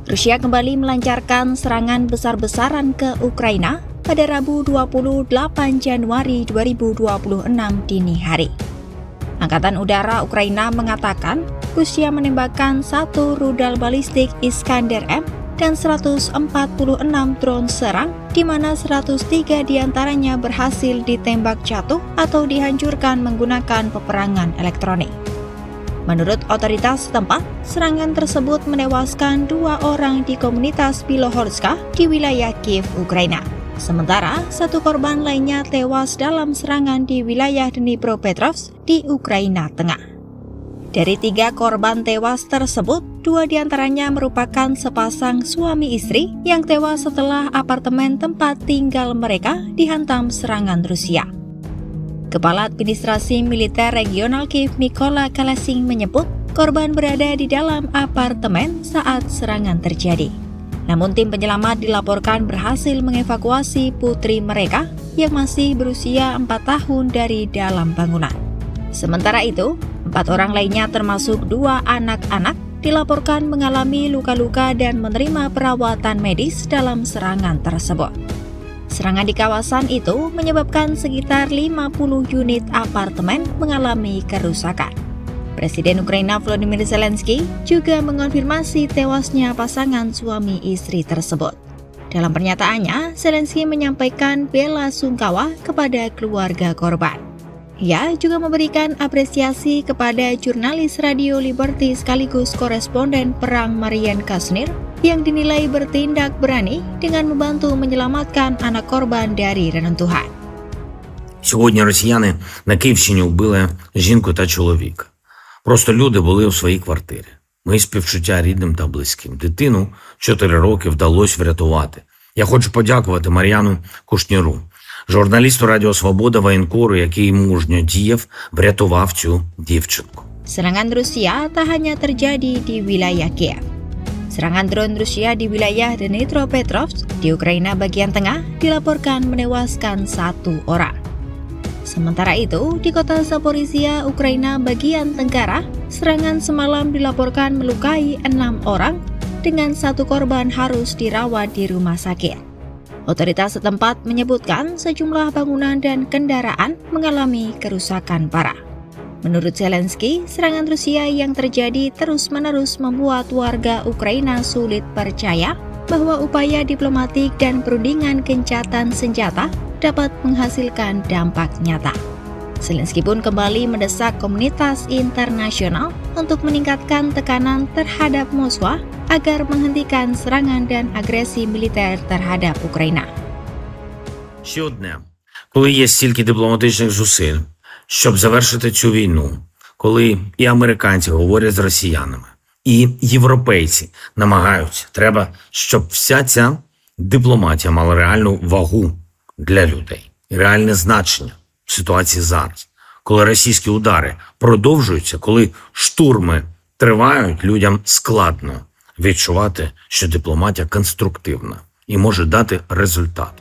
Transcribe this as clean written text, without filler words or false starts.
Rusia kembali melancarkan serangan besar-besaran ke Ukraina pada Rabu 28 Januari 2026 dini hari. Angkatan Udara Ukraina mengatakan Rusia menembakkan 1 rudal balistik Iskander-M dan 146 drone serang, di mana 103 diantaranya berhasil ditembak jatuh atau dihancurkan menggunakan peperangan elektronik. Menurut otoritas setempat, serangan tersebut menewaskan 2 orang di komunitas Bilohorska di wilayah Kiev, Ukraina. Sementara 1 korban lainnya tewas dalam serangan di wilayah Dnipropetrovsk di Ukraina Tengah. Dari 3 korban tewas tersebut, 2 diantaranya merupakan sepasang suami istri yang tewas setelah apartemen tempat tinggal mereka dihantam serangan Rusia. Kepala Administrasi Militer Regional Kiev Mykola Kalasing menyebut korban berada di dalam apartemen saat serangan terjadi. Namun tim penyelamat dilaporkan berhasil mengevakuasi putri mereka yang masih berusia 4 tahun dari dalam bangunan. Sementara itu, 4 orang lainnya termasuk 2 anak-anak dilaporkan mengalami luka-luka dan menerima perawatan medis dalam serangan tersebut. Serangan di kawasan itu menyebabkan sekitar 50 unit apartemen mengalami kerusakan. Presiden Ukraina Volodymyr Zelensky juga mengonfirmasi tewasnya pasangan suami istri tersebut. Dalam pernyataannya, Zelensky menyampaikan bela sungkawa kepada keluarga korban. Ia juga memberikan apresiasi kepada jurnalis Radio Liberty sekaligus koresponden perang Marian Kasnir yang dinilai bertindak berani dengan membantu menyelamatkan anak korban dari reruntuhan. Сьогодні росіяни на Київщині вбили жінку та чоловіка. Просто люди були у своїй квартирі. Мої співчуття рідним та близьким. Дитину 4 роки вдалося врятувати. Я хочу подякувати Мар'яну Кушніру, журналісту Радіо Свобода, воєнкору, який мужньо діяв, врятував цю дівчинку. Serangan Rusia tak hanya terjadi di wilayah Kiev. Serangan drone Rusia di wilayah Dnipropetrovsk di Ukraina bagian tengah dilaporkan menewaskan 1 orang. Sementara itu, di kota Zaporizhia, Ukraina bagian tenggara, serangan semalam dilaporkan melukai 6 orang dengan 1 korban harus dirawat di rumah sakit. Otoritas setempat menyebutkan sejumlah bangunan dan kendaraan mengalami kerusakan parah. Menurut Zelensky, serangan Rusia yang terjadi terus-menerus membuat warga Ukraina sulit percaya bahwa upaya diplomatik dan perundingan gencatan senjata dapat menghasilkan dampak nyata. Zelensky pun kembali mendesak komunitas internasional untuk meningkatkan tekanan terhadap Moskwa agar menghentikan serangan dan agresi militer terhadap Ukraina. Ще одне. Коли є стільки дипломатичних зусиль, щоб завершити цю війну, коли і американці говорять з росіянами, і європейці намагаються, треба, щоб вся ця дипломатія мала реальну вагу для людей, і реальне значення в ситуації зараз. Коли російські удари продовжуються, коли штурми тривають, людям складно відчувати, що дипломатія конструктивна і може дати результат.